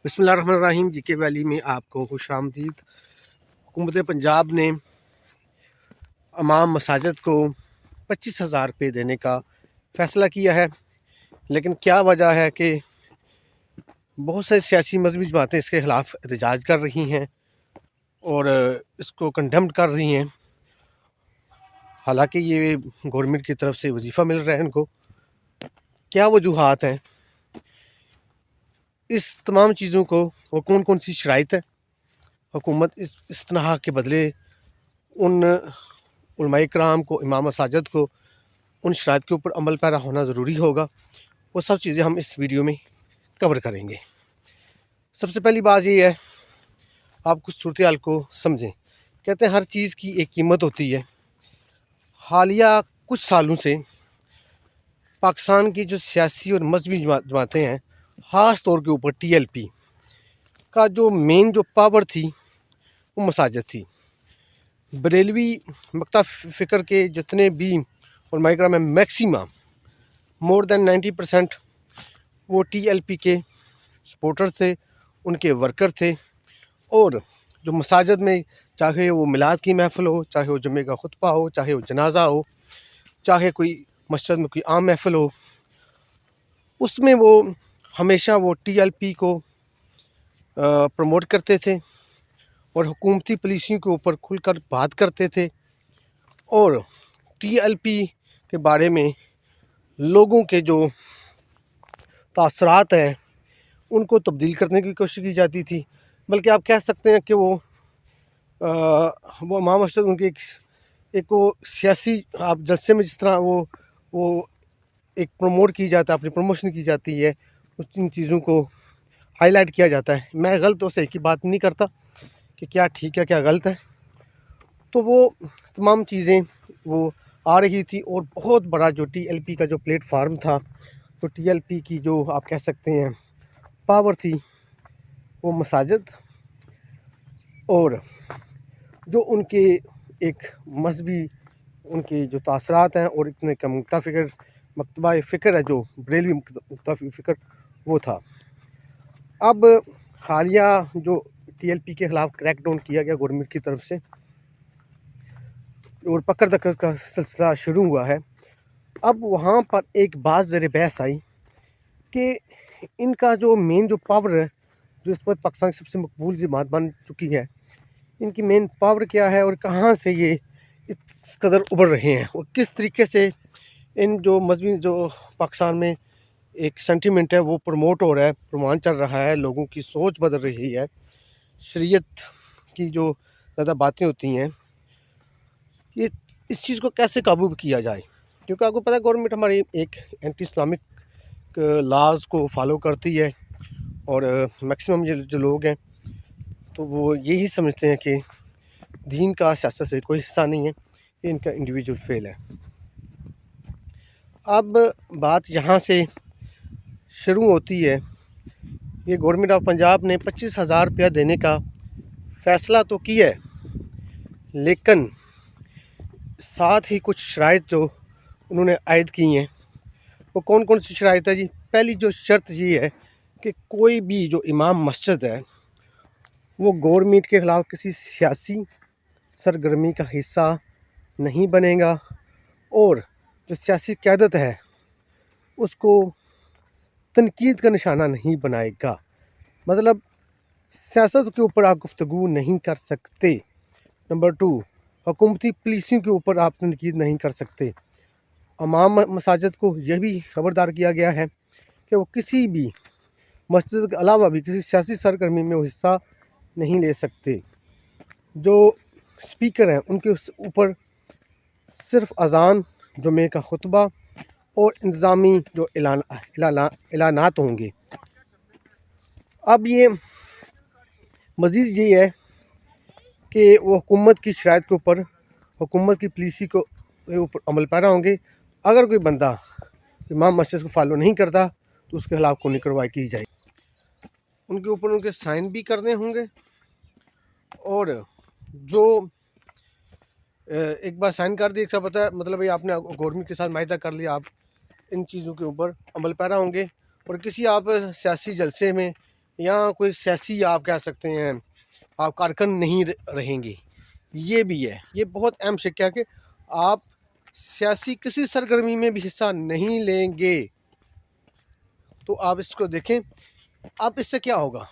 بسم اللہ الرحمن الرحیم۔ جی کے ویلی میں آپ کو خوش آمدید۔ حکومت پنجاب نے امام مساجد کو 25,000 روپے دینے کا فیصلہ کیا ہے، لیکن کیا وجہ ہے کہ بہت سے سیاسی مذہبی جماعتیں اس کے خلاف احتجاج کر رہی ہیں اور اس کو کنڈیمڈ کر رہی ہیں، حالانکہ یہ گورنمنٹ کی طرف سے وظیفہ مل رہا ہے ان کو۔ کیا وجوہات ہیں اس تمام چیزوں کو اور کون کون سی شرائط ہے؟ حکومت اس طرح کے بدلے ان علماء کرام کو، امام مساجد کو، ان شرائط کے اوپر عمل پیرا ہونا ضروری ہوگا۔ وہ سب چیزیں ہم اس ویڈیو میں کور کریں گے۔ سب سے پہلی بات یہ ہے، آپ کچھ صورتحال کو سمجھیں۔ کہتے ہیں ہر چیز کی ایک قیمت ہوتی ہے۔ حالیہ کچھ سالوں سے پاکستان کی جو سیاسی اور مذہبی جماعتیں ہیں، خاص طور کے اوپر ٹی ایل پی کا جو مین جو پاور تھی وہ مساجد تھی۔ بریلوی مکتب فکر کے جتنے بھی علماء کرام میں میکسیمم مور دین 90% وہ ٹی ایل پی کے سپورٹر تھے، ان کے ورکر تھے، اور جو مساجد میں چاہے وہ میلاد کی محفل ہو، چاہے وہ جمعے کا خطبہ ہو، چاہے وہ جنازہ ہو، چاہے کوئی مسجد میں کوئی عام محفل ہو، اس میں وہ ہمیشہ وہ ٹی ایل پی کو پروموٹ کرتے تھے اور حکومتی پالیسیوں کے اوپر کھل کر بات کرتے تھے، اور ٹی ایل پی کے بارے میں لوگوں کے جو تاثرات ہیں ان کو تبدیل کرنے کی کوشش کی جاتی تھی۔ بلکہ آپ کہہ سکتے ہیں کہ وہ امام مسجد ان کی ایک وہ سیاسی آپ جلسے میں جس طرح وہ ایک پروموٹ کی جاتا ہے، اپنی پروموشن کی جاتی ہے، ان چیزوں کو ہائی لائٹ کیا جاتا ہے۔ میں غلط اور صحیح کی بات نہیں کرتا کہ کیا ٹھیک ہے کیا غلط ہے، تو وہ تمام چیزیں وہ آ رہی تھی، اور بہت بڑا جو ٹی ایل پی کا جو پلیٹ فارم تھا، تو ٹی ایل پی کی جو آپ کہہ سکتے ہیں پاور تھی، وہ مساجد اور جو ان کے ایک مذہبی ان کے جو تاثرات ہیں، اور اتنے کا مکتبہ فکر ہے جو بریلوی مکتبہ فکر وہ تھا۔ اب حالیہ جو ٹی ایل پی کے خلاف کریک ڈاؤن کیا گیا گورنمنٹ کی طرف سے اور پکڑ دکڑ کا سلسلہ شروع ہوا ہے، اب وہاں پر ایک بات زیر بحث آئی کہ ان کا جو مین جو پاور ہے، جو اس وقت پاکستان کی سب سے مقبول جماعت بن چکی ہے، ان کی مین پاور کیا ہے اور کہاں سے یہ اس قدر ابھر رہے ہیں، اور کس طریقے سے ان جو مذہبی جو پاکستان میں ایک سینٹیمنٹ ہے وہ پروموٹ ہو رہا ہے، پرومان چل رہا ہے، لوگوں کی سوچ بدل رہی ہے، شریعت کی جو زیادہ باتیں ہوتی ہیں، یہ اس چیز کو کیسے قابو کیا جائے؟ کیونکہ آپ کو پتہ ہے گورنمنٹ ہماری ایک اینٹی اسلامک لاز کو فالو کرتی ہے، اور میکسیمم جو لوگ ہیں تو وہ یہی سمجھتے ہیں کہ دین کا سیاست سے کوئی حصہ نہیں ہے، یہ ان کا انڈیویجول فیل ہے۔ اب بات یہاں سے شروع ہوتی ہے، یہ گورنمنٹ آف پنجاب نے 25,000 روپیہ دینے کا فیصلہ تو کیا ہے، لیکن ساتھ ہی کچھ شرائط جو انہوں نے عائد کی ہیں، وہ کون کون سی شرائط ہے جی؟ پہلی جو شرط یہ ہے کہ کوئی بھی جو امام مسجد ہے وہ گورنمنٹ کے خلاف کسی سیاسی سرگرمی کا حصہ نہیں بنے گا، اور جو سیاسی قیادت ہے اس کو تنقید کا نشانہ نہیں بنائے گا۔ مطلب سیاست کے اوپر آپ گفتگو نہیں کر سکتے۔ نمبر 2، حکومتی پالیسیوں کے اوپر آپ تنقید نہیں کر سکتے۔ امام مساجد کو یہ بھی خبردار کیا گیا ہے کہ وہ کسی بھی مسجد کے علاوہ بھی کسی سیاسی سرگرمی میں وہ حصہ نہیں لے سکتے۔ جو اسپیکر ہیں ان کے اوپر صرف اذان، جمعے کا خطبہ اور انتظامی جو اعلانات ہوں گے۔ اب یہ مزید یہ ہے کہ وہ حکومت کی شرائط کے اوپر، حکومت کی پالیسی کے اوپر عمل پیرا ہوں گے۔ اگر کوئی بندہ امام مسجد کو فالو نہیں کرتا تو اس کے خلاف قانونی کارروائی کی جائے، ان کے اوپر ان کے سائن بھی کرنے ہوں گے، اور جو ایک بار سائن کر دی، ایک پتہ مطلب یہ آپ نے گورنمنٹ کے ساتھ معاہدہ کر لیا، آپ ان چیزوں کے اوپر عمل پیرا ہوں گے، اور کسی آپ سیاسی جلسے میں یا کوئی سیاسی آپ کہہ سکتے ہیں آپ کارکن نہیں رہیں گے. یہ بھی ہے، یہ بہت اہم شق ہے کہ آپ سیاسی کسی سرگرمی میں بھی حصہ نہیں لیں گے. تو آپ اس کو دیکھیں. اب اس سے کیا ہوگا؟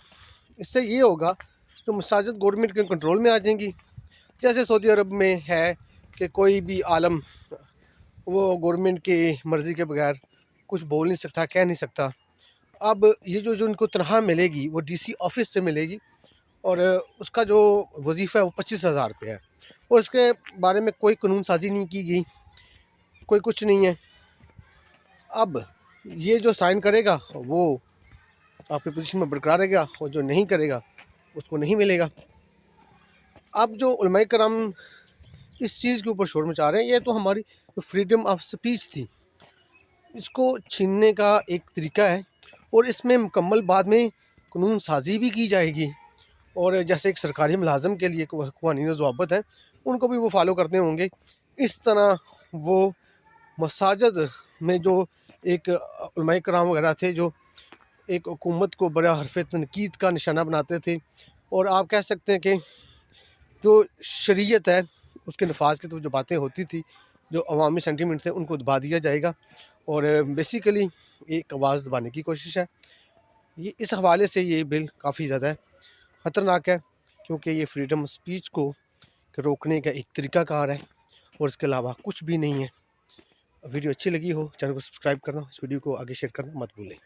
اس سے یہ ہوگا جو مساجد گورنمنٹ کے کنٹرول میں آ جائیں گی. جیسے سعودی عرب میں ہے کہ کوئی بھی عالم وہ گورنمنٹ کی مرضی کے بغیر کچھ بول نہیں سکتا، کہہ نہیں سکتا. اب یہ جو ان کو تنخواہ ملے گی وہ ڈی سی آفس سے ملے گی، اور اس کا جو وظیفہ ہے وہ 25,000 روپے ہے، اور اس کے بارے میں کوئی قانون سازی نہیں کی گئی، کوئی کچھ نہیں ہے. اب یہ جو سائن کرے گا وہ اپنی پوزیشن میں برقرار رہے گا، اور جو نہیں کرے گا اس کو نہیں ملے گا. اب جو علماء کرام اس چیز کے اوپر شور مچا رہے ہیں، یہ تو ہماری جو فریڈم آف سپیچ تھی اس کو چھیننے کا ایک طریقہ ہے، اور اس میں مکمل بعد میں قانون سازی بھی کی جائے گی. اور جیسے ایک سرکاری ملازم کے لیے قوانین و ضوابط ہیں ان کو بھی وہ فالو کرنے ہوں گے. اس طرح وہ مساجد میں جو ایک علماء کرام وغیرہ تھے جو ایک حکومت کو بڑا حرف تنقید کا نشانہ بناتے تھے، اور آپ کہہ سکتے ہیں کہ جو شریعت ہے اس کے نفاذ کی تو جو باتیں ہوتی تھی، جو عوامی سینٹیمنٹ تھے ان کو دبا دیا جائے گا، اور بیسیکلی ایک آواز دبانے کی کوشش ہے. یہ اس حوالے سے یہ بل کافی زیادہ خطرناک ہے، کیونکہ یہ فریڈم سپیچ کو روکنے کا ایک طریقہ کار ہے، اور اس کے علاوہ کچھ بھی نہیں ہے. ویڈیو اچھی لگی ہو چینل کو سبسکرائب کرنا، اس ویڈیو کو آگے شیئر کرنا مت بھولیں.